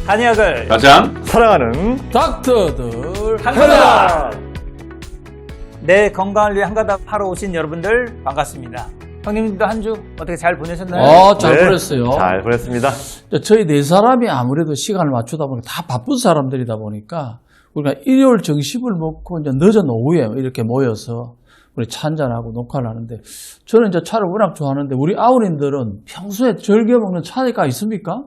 한의학을 가장 사랑하는 닥터들 한가닥! 내 건강을 위해 한가닥 하러 오신 여러분들 반갑습니다. 형님도 한 주 어떻게 잘 보내셨나요? 잘 네, 보냈어요. 잘 보냈습니다. 저희 네 사람이 아무래도 시간을 맞추다 보니까 다 바쁜 사람들이다 보니까 우리가 일요일 정식을 먹고 이제 늦은 오후에 이렇게 모여서 우리 차 한잔하고 녹화를 하는데 저는 이제 차를 워낙 좋아하는데 우리 아우님들은 평소에 즐겨 먹는 차가 있습니까?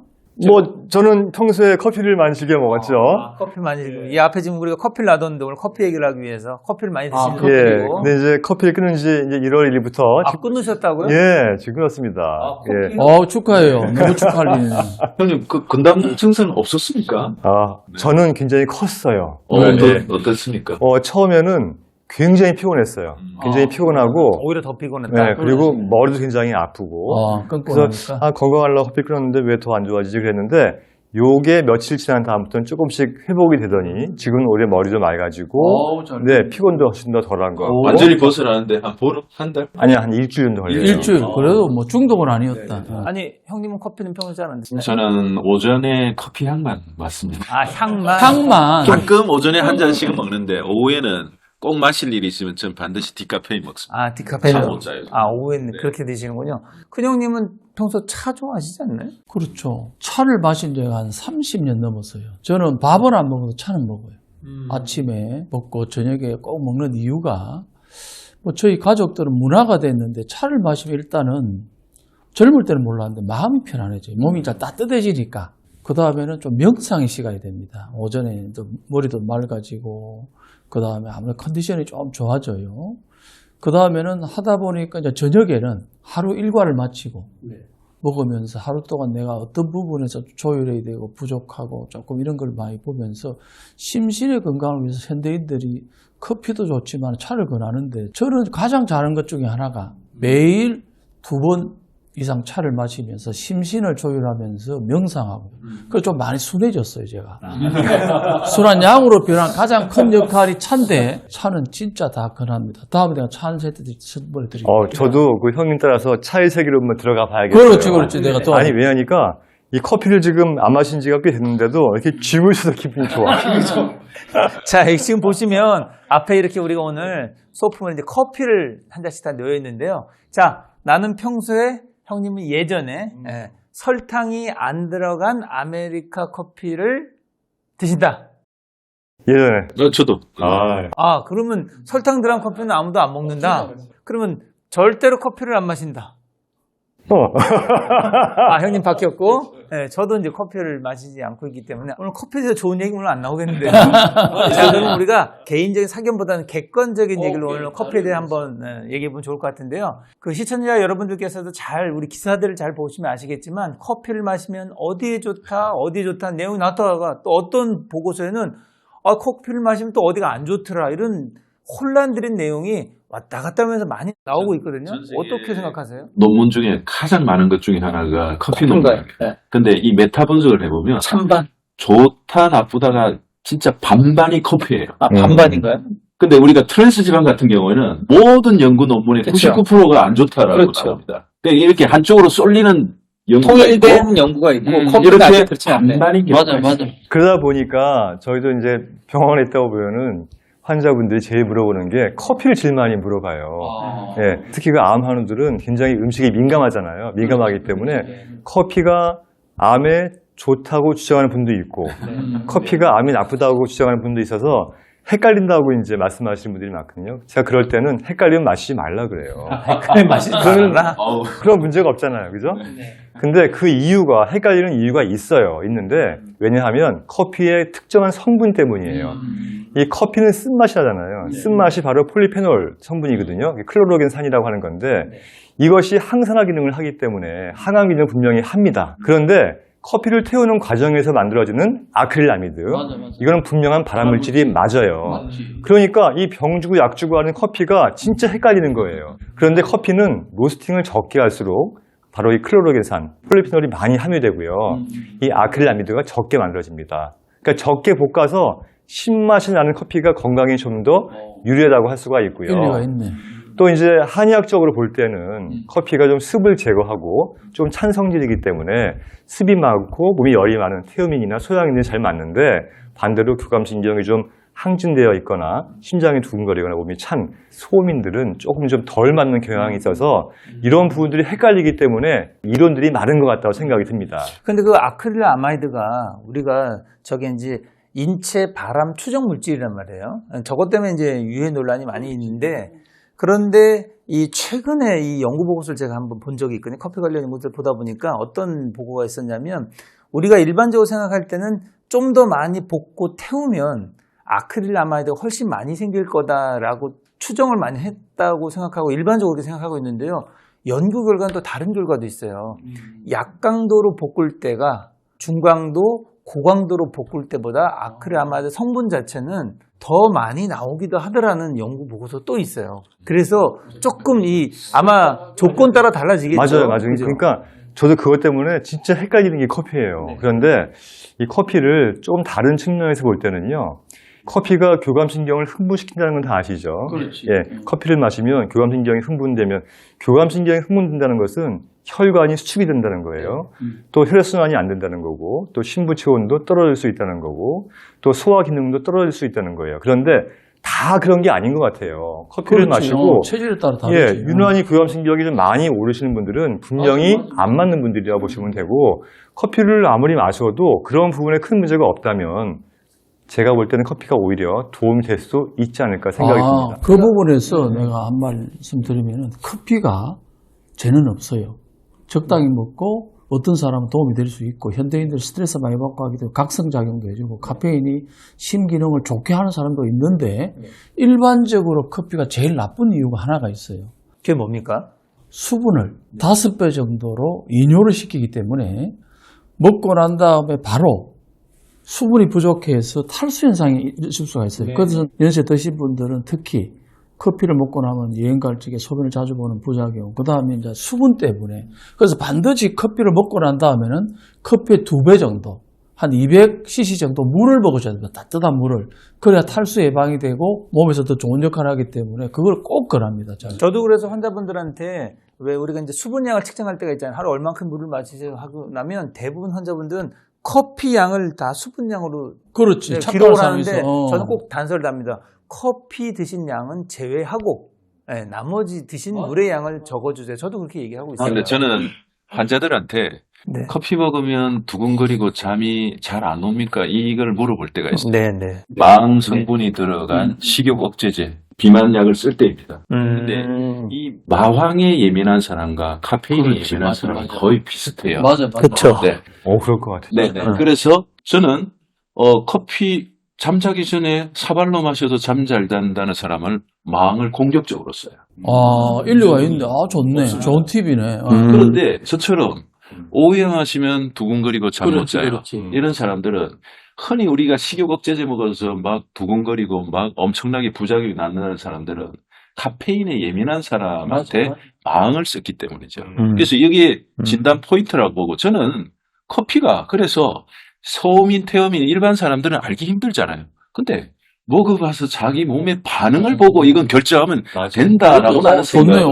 저는 평소에 커피를 많이 즐겨 먹었죠. 커피 많이 드시고 이 앞에 지금 우리가 커피를 놔뒀는데 오늘 커피 얘기를 하기 위해서 커피를 많이 드시는 예. 분이고 근데 이제 커피를 끊은 지 이제 1월 1일부터 끊으셨다고요? 예, 지금 끊었습니다. 예. 축하해요. 너무 축하할 일이네요. 형님 그 건강 증상 없었습니까? 저는 굉장히 컸어요. 어떻습니까? 처음에는 굉장히 피곤했어요. 굉장히 피곤하고, 오히려 더 피곤했다. 네, 그리고 머리도 굉장히 아프고. 끈끈하니까. 그래서 건강하려고 커피 끊었는데 왜 더 안 좋아지지 그랬는데 요게 며칠 지난 다음부터는 조금씩 회복이 되더니 지금 오히려 머리 좀 맑아지고 네, 피곤도 훨씬 더 덜한 거 같고. 완전히 벗어나는데 한 달? 아니야, 한 일주일 정도 걸려요. 일주일. 그래도 뭐 중독은 아니었다. 아니 형님은 커피는 평소에 잘 안 드시나요? 저는 오전에 커피 향만 맡습니다. 향만? 향만. 가끔 오전에 한 잔씩은 먹는데 오후에는 꼭 마실 일이 있으면 전 반드시 디카페인 먹습니다. 디카페인. 잠 못 자요. 오후에는 그렇게 드시는군요. 큰 형님은 평소 차 좋아하시지 않나요? 그렇죠. 차를 마신 지가 한 30년 넘었어요. 저는 밥을 안 먹어도 차는 먹어요. 아침에 먹고 저녁에 꼭 먹는 이유가 저희 가족들은 문화가 됐는데 차를 마시면 일단은 젊을 때는 몰랐는데 마음이 편안해져요. 몸이 잘 따뜻해지니까. 그 다음에는 좀 명상의 시간이 됩니다. 오전에 머리도 맑아지고 그 다음에 아무래도 컨디션이 좀 좋아져요. 그 다음에는 하다 보니까 이제 저녁에는 하루 일과를 마치고 먹으면서 하루 동안 내가 어떤 부분에서 조율해야 되고 부족하고 조금 이런 걸 많이 보면서 심신의 건강을 위해서 현대인들이 커피도 좋지만 차를 권하는데 저는 가장 잘하는 것 중에 하나가 매일 2번 이상 차를 마시면서 심신을 조율하면서 명상하고 그래서 좀 많이 순해졌어요 제가. 순한 양으로 변한 가장 큰 역할이 차인데 차는 진짜 다 권합니다. 다음에 내가 차 한 세트 선물해 드릴게요. 저도 그 형님 따라서 차의 세계로 한번 들어가 봐야겠어요. 그렇지. 내가 또 아니, 왜냐니까 이 커피를 지금 안 마신 지가 꽤 됐는데도 이렇게 쥐고 있어서 기분이 좋아. 자, 지금 보시면 앞에 이렇게 우리가 오늘 소품을 이제 커피를 한 잔씩 다 놓여 있는데요. 자, 나는 평소에 형님은 예전에 설탕이 안 들어간 아메리카 커피를 드신다. 예전에. 저도. 그러면 설탕 들어간 커피는 아무도 안 먹는다. 그러면 절대로 커피를 안 마신다. 형님 바뀌었고, 저도 이제 커피를 마시지 않고 있기 때문에 오늘 커피에 대해서 좋은 얘기 오늘 안 나오겠는데요. 자, 그럼 우리가 개인적인 사견보다는 객관적인 얘기를 오늘 커피에 대해 한번 얘기해보면 좋을 것 같은데요. 그 시청자 여러분들께서도 우리 기사들을 잘 보시면 아시겠지만 커피를 마시면 어디에 좋다 내용이 나타나가 또 어떤 보고서에는 커피를 마시면 또 어디가 안 좋더라 이런 혼란드린 내용이 왔다 갔다 하면서 많이 나오고 있거든요. 어떻게 생각하세요? 논문 중에 가장 많은 것 중에 하나가 커피 논문입니다. 근데 이 메타 분석을 해보면 찬반? 좋다 나쁘다가 진짜 반반이 커피예요. 반반인가요? 근데 우리가 트랜스 지방 같은 경우에는 모든 연구 논문의 99%가 안 좋다라고 나옵니다. 그러니까 이렇게 한쪽으로 쏠리는 연구가 있고 통일된 연구가 있고 이렇게 아직 그렇지 않네. 반반인 경우가 맞아. 그러다 보니까 저희도 이제 병원에 있다고 보면은 환자분들이 제일 물어보는 게 커피를 제일 많이 물어봐요. 예, 특히 그 암 환우들은 굉장히 음식이 민감하잖아요. 민감하기 때문에 커피가 암에 좋다고 주장하는 분도 있고 커피가 암이 나쁘다고 주장하는 분도 있어서 헷갈린다고 이제 말씀하시는 분들이 많거든요. 제가 그럴 때는 헷갈리면 마시지 말라 그래요. 그런 문제가 없잖아요. 그죠? 근데 그 이유가, 헷갈리는 이유가 있는데, 왜냐하면 커피의 특정한 성분 때문이에요. 이 커피는 쓴맛이 나잖아요. 쓴맛이 바로 폴리페놀 성분이거든요. 클로로겐산이라고 하는 건데, 이것이 항산화 기능을 하기 때문에 항암 기능을 분명히 합니다. 그런데 커피를 태우는 과정에서 만들어지는 아크릴아미드, 이거는 분명한 발암물질이 맞아요. 그러니까 이 병 주고 약 주고 하는 커피가 진짜 헷갈리는 거예요. 그런데 커피는 로스팅을 적게 할수록 바로 이 클로로겐산, 폴리페놀이 많이 함유되고요. 이 아크릴아미드가 적게 만들어집니다. 그러니까 적게 볶아서 신맛이 나는 커피가 건강에 좀 더 유리하다고 할 수가 있고요. 일리가 있네. 또 이제 한의학적으로 볼 때는 커피가 좀 습을 제거하고 좀 찬 성질이기 때문에 습이 많고 몸에 열이 많은 태음인이나 소양인들이 잘 맞는데 반대로 교감신경이 좀 항진되어 있거나 심장이 두근거리거나 몸이 찬 소음인들은 조금 좀 덜 맞는 경향이 있어서 이런 부분들이 헷갈리기 때문에 이론들이 많은 것 같다고 생각이 듭니다. 근데 그 아크릴아마이드가 우리가 저게 이제 인체 바람 추정 물질이란 말이에요. 저것 때문에 이제 유해 논란이 많이 있는데, 그런데 이 최근에 이 연구 보고서를 제가 한번 본 적이 있거든요. 커피 관련 연구들 보다 보니까 어떤 보고가 있었냐면, 우리가 일반적으로 생각할 때는 좀 더 많이 볶고 태우면 아크릴아마이드가 훨씬 많이 생길 거다라고 추정을 많이 했다고 생각하고 일반적으로 그렇게 생각하고 있는데요. 연구 결과는 또 다른 결과도 있어요. 약강도로 볶을 때가 중강도, 고강도로 볶을 때보다 아크릴아마이드 성분 자체는 더 많이 나오기도 하더라는 연구 보고서 또 있어요. 그래서 조금 아마 조건 따라 달라지겠죠. 맞아요. 그죠? 그러니까 저도 그것 때문에 진짜 헷갈리는 게 커피예요. 그런데 이 커피를 조금 다른 측면에서 볼 때는요. 커피가 교감신경을 흥분시킨다는 건 다 아시죠? 그렇지. 예, 커피를 마시면 교감신경이 흥분되면 교감신경이 흥분된다는 것은 혈관이 수축이 된다는 거예요. 또 혈액순환이 안 된다는 거고 또 신부체온도 떨어질 수 있다는 거고 또 소화 기능도 떨어질 수 있다는 거예요. 그런데 다 그런 게 아닌 것 같아요. 커피를 그렇지. 마시고 체질에 따라 다르지. 예, 유난히 교감신경이 좀 많이 오르시는 분들은 분명히 안 맞는 분들이라고 보시면 되고 커피를 아무리 마셔도 그런 부분에 큰 문제가 없다면 제가 볼 때는 커피가 오히려 도움이 될 수 있지 않을까 생각이 듭니다. 그 부분에서 내가 한 말씀 드리면은 커피가 죄는 없어요. 적당히 먹고 어떤 사람은 도움이 될 수 있고 현대인들 스트레스 많이 받고 하기 때문에 각성작용도 해주고 카페인이 심기능을 좋게 하는 사람도 있는데 일반적으로 커피가 제일 나쁜 이유가 하나가 있어요. 그게 뭡니까? 수분을 5배 정도로 이뇨를 시키기 때문에 먹고 난 다음에 바로 수분이 부족해서 탈수 현상이 있을 수가 있어요. 그래서 연세 드신 분들은 특히 커피를 먹고 나면 여행 갈 적에 소변을 자주 보는 부작용, 그 다음에 이제 수분 때문에. 그래서 반드시 커피를 먹고 난 다음에는 커피의 2배 정도, 한 200cc 정도 물을 먹으셔야 됩니다. 따뜻한 물을. 그래야 탈수 예방이 되고 몸에서 더 좋은 역할을 하기 때문에 그걸 꼭 권합니다. 저는. 저도 그래서 환자분들한테 왜 우리가 이제 수분량을 측정할 때가 있잖아요. 하루 얼만큼 물을 마시세요 하고 나면 대부분 환자분들은 커피 양을 다 수분량으로 그렇지. 기록을 하는데 사람에서. 저는 꼭 단서를 답니다. 커피 드신 양은 제외하고 나머지 드신 물의 양을 적어주세요. 저도 그렇게 얘기하고 있어요. 근데 저는 환자들한테 네. 커피 먹으면 두근거리고 잠이 잘 안 옵니까? 이걸 물어볼 때가 있어요. 네. 망 성분이 들어간 식욕 억제제, 비만약을 쓸 때입니다. 근데 이 마황에 예민한 사람과 카페인에 예민한 사람은 거의 비슷해요. 맞아. 그쵸. 네. 그럴 것 같아요. 네. 그래서 저는 커피 잠자기 전에 사발로 마셔도 잠 잘 잔다는 사람을 마왕을 공격적으로 써요. 일리가 있는데, 좋네. 좋은 팁이네. 그런데 저처럼 오후에 마시면 두근거리고 잠 못 자요. 그렇지. 이런 사람들은 흔히 우리가 식욕 억제제 먹어서 막 두근거리고 막 엄청나게 부작용이 나는 사람들은 카페인에 예민한 사람한테 마왕을 썼기 때문이죠. 그래서 여기에 진단 포인트라고 보고 저는 커피가 그래서 소음인, 태음인 일반 사람들은 알기 힘들잖아요. 근데 먹어봐서 자기 몸의 반응을 보고 이건 결정하면 된다라고 나는 생각해요.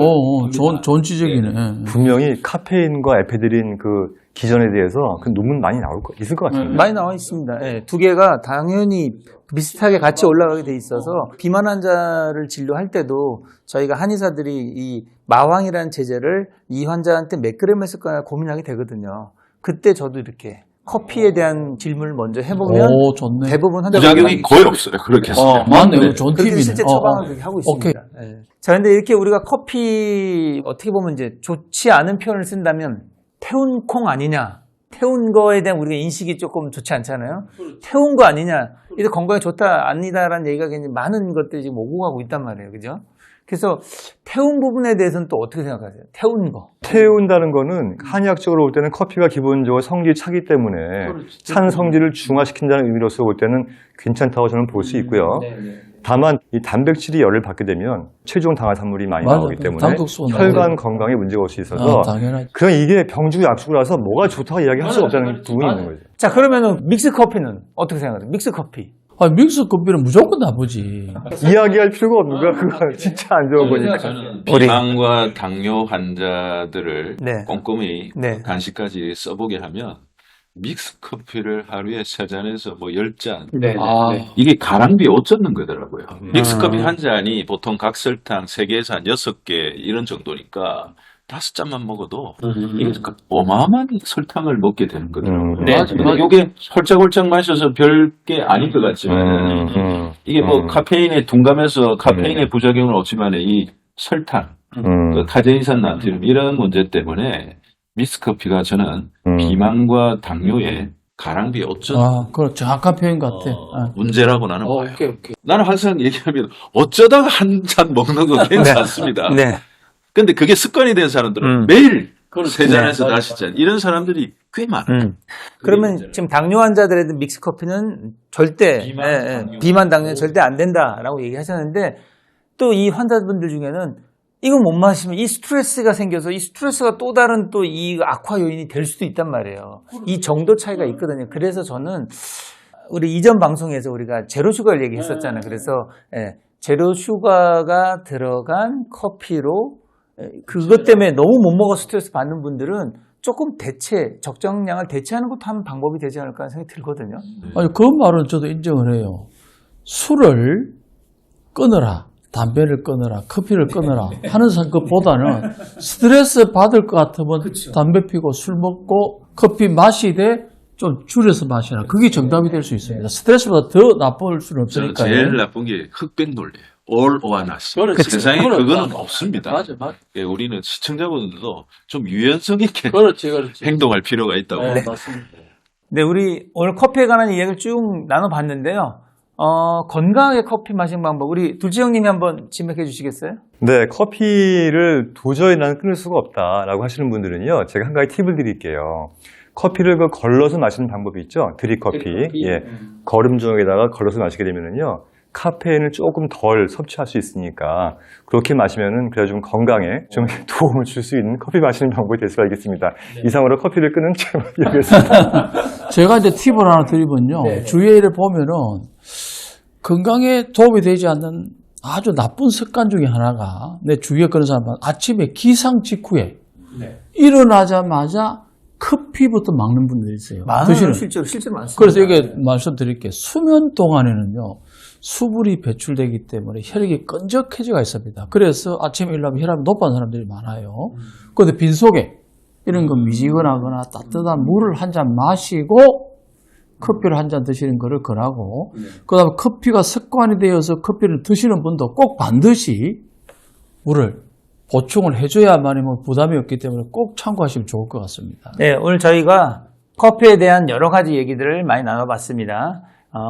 좋네요. 좋은 지적이네. 분명히 카페인과 에페드린 그 기전에 대해서 그 논문 많이 있을 것 같은데. 많이 나와 있습니다. 두 개가 당연히 비슷하게 같이 올라가게 돼 있어서 비만 환자를 진료할 때도 저희가 한의사들이 이 마황이라는 제제를 이 환자한테 몇 그램을 쓸까 고민하게 되거든요. 그때 저도 이렇게 커피에 대한 질문을 먼저 해보면 좋네. 대부분 환자분들이 부작용이 거의 없어요. 그렇게 해서. 맞네요. 좋은 그렇게 팁이네. 실제 처방을 그렇게 하고 있습니다. 자, 근데 이렇게 우리가 커피 어떻게 보면 이제 좋지 않은 표현을 쓴다면 태운 콩 아니냐? 태운 거에 대한 우리가 인식이 조금 좋지 않잖아요. 태운 거 아니냐? 이게 건강에 좋다 아니다라는 얘기가 굉장히 많은 것들이 지금 오고 가고 있단 말이에요, 그죠? 그래서 태운 부분에 대해서는 또 어떻게 생각하세요? 태운 거. 태운다는 거는 한의학적으로 볼 때는 커피가 기본적으로 성질이 차기 때문에 찬 성질을 중화시킨다는 의미로서 볼 때는 괜찮다고 저는 볼 수 있고요. 다만 이 단백질이 열을 받게 되면 체중 당화산물이 많이 나오기 때문에 혈관 건강에 문제가 올 수 있어서 그럼 이게 병주고 약수라서 뭐가 좋다고 이야기할 수 없다는 부분이 있는 거죠. 자, 그러면은 믹스 커피는 어떻게 생각하세요? 믹스 커피. 믹스 커피는 무조건 나쁘지. 이야기할 필요가 없는 거야. 그거 진짜 안 좋은 거니까. 저는 비만과 당뇨 환자들을 네. 꼼꼼히 네. 간식까지 써보게 하면 믹스 커피를 하루에 3잔에서 뭐 10잔 네. 이게 가랑비에 옷 젖는 거더라고요. 믹스 커피 한 잔이 보통 각설탕 3개에서 한 6개 이런 정도니까 5잔만 먹어도 이게 어마어마한 설탕을 먹게 되는 거더라고요. 네. 근데 이게 홀짝홀짝 마셔서 별게 아닌 것 같지만 이게 뭐 카페인에 둔감해서 카페인의 부작용은 없지만 이 설탕, 그 카제인산 나트륨 이런 문제 때문에 믹스 커피가 저는 비만과 당뇨에 가랑비에 옷 젖는 그거 정확한 표현 같아. 문제라고 나는 봐요. 오케이. 나는 항상 얘기하면 어쩌다가 한 잔 먹는 거 괜찮습니다. 네. 근데 그게 습관이 된 사람들은 매일 3잔에서 5잔 이런 사람들이 꽤 많아요. 그러면 지금 당뇨 환자들에도 믹스 커피는 절대 비만 당뇨는 절대 안 된다라고 얘기하셨는데 또 이 환자분들 중에는 이거 못 마시면 이 스트레스가 생겨서 이 스트레스가 또 다른 또 이 악화 요인이 될 수도 있단 말이에요. 이 정도 차이가 있거든요. 그래서 저는 우리 이전 방송에서 우리가 제로 슈가를 얘기했었잖아요. 그래서 제로 슈가가 들어간 커피로 그것 때문에 너무 못 먹어 스트레스 받는 분들은 조금 적정량을 대체하는 것도 한 방법이 되지 않을까 하는 생각이 들거든요. 아니, 그 말은 저도 인정을 해요. 술을 끊어라, 담배를 끊어라, 커피를 끊어라 하는 것보다는 스트레스 받을 것 같으면 담배 피고 술 먹고 커피 마시되 좀 줄여서 마시라. 그게 정답이 될 수 있습니다. 스트레스보다 더 나쁠 수는 저는 없으니까요. 제일 나쁜 게 흑백 논리예요. all or nothing. 세상에 그거는 없습니다. 맞아. 예, 우리는 시청자분들도 좀 유연성 있게 그렇지. 행동할 필요가 있다고. 맞습니다. 네, 우리 오늘 커피에 관한 이야기를 쭉 나눠봤는데요. 건강하게 커피 마시는 방법, 우리 둘째 형님이 한번 지맥해 주시겠어요? 네, 커피를 도저히 나는 끊을 수가 없다라고 하시는 분들은요, 제가 한 가지 팁을 드릴게요. 커피를 걸러서 마시는 방법이 있죠. 드립커피. 예. 거름종에다가 걸러서 마시게 되면은요, 카페인을 조금 덜 섭취할 수 있으니까 그렇게 마시면은 그래야 좀 건강에 좀 도움을 줄 수 있는 커피 마시는 방법이 될 수가 있겠습니다. 이상으로 커피를 끊은 제목이었습니다. 제가 이제 팁을 하나 드리면요. 주위에 보면은 건강에 도움이 되지 않는 아주 나쁜 습관 중에 하나가 내 주위에 그런 사람은 아침에 기상 직후에 일어나자마자 커피부터 먹는 분들이 있어요. 많아요. 실제로 많습니다. 그래서 이게 말씀드릴게요. 수면 동안에는요, 수분이 배출되기 때문에 혈액이 끈적해져가 있습니다. 그래서 아침에 일어나면 혈압이 높은 사람들이 많아요. 그런데 빈속에 이런 거 미지근하거나 따뜻한 물을 한 잔 마시고 커피를 한 잔 드시는 거를 권하고, 그 다음에 커피가 습관이 되어서 커피를 드시는 분도 꼭 반드시 물을 보충을 해줘야만이 부담이 없기 때문에 꼭 참고하시면 좋을 것 같습니다. 네, 오늘 저희가 커피에 대한 여러 가지 얘기들을 많이 나눠봤습니다.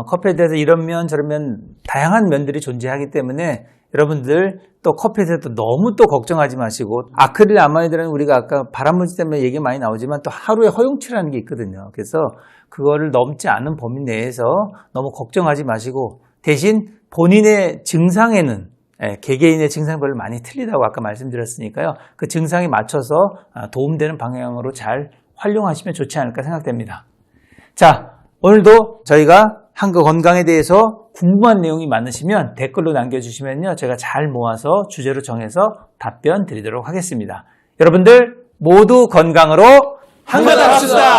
커피에 대해서 이런 면 저런 면 다양한 면들이 존재하기 때문에 여러분들 또 커피에 대해서 너무 또 걱정하지 마시고, 아크릴 아마이드는 우리가 아까 발암물질 때문에 얘기 많이 나오지만 또 하루에 허용치라는 게 있거든요. 그래서 그거를 넘지 않은 범위 내에서 너무 걱정하지 마시고, 대신 본인의 증상에는 개개인의 증상별로 많이 틀리다고 아까 말씀드렸으니까요. 그 증상에 맞춰서 도움되는 방향으로 잘 활용하시면 좋지 않을까 생각됩니다. 자, 오늘도 저희가 한국 건강에 대해서 궁금한 내용이 많으시면 댓글로 남겨주시면요, 제가 잘 모아서 주제로 정해서 답변 드리도록 하겠습니다. 여러분들 모두 건강으로 한가닥 합시다.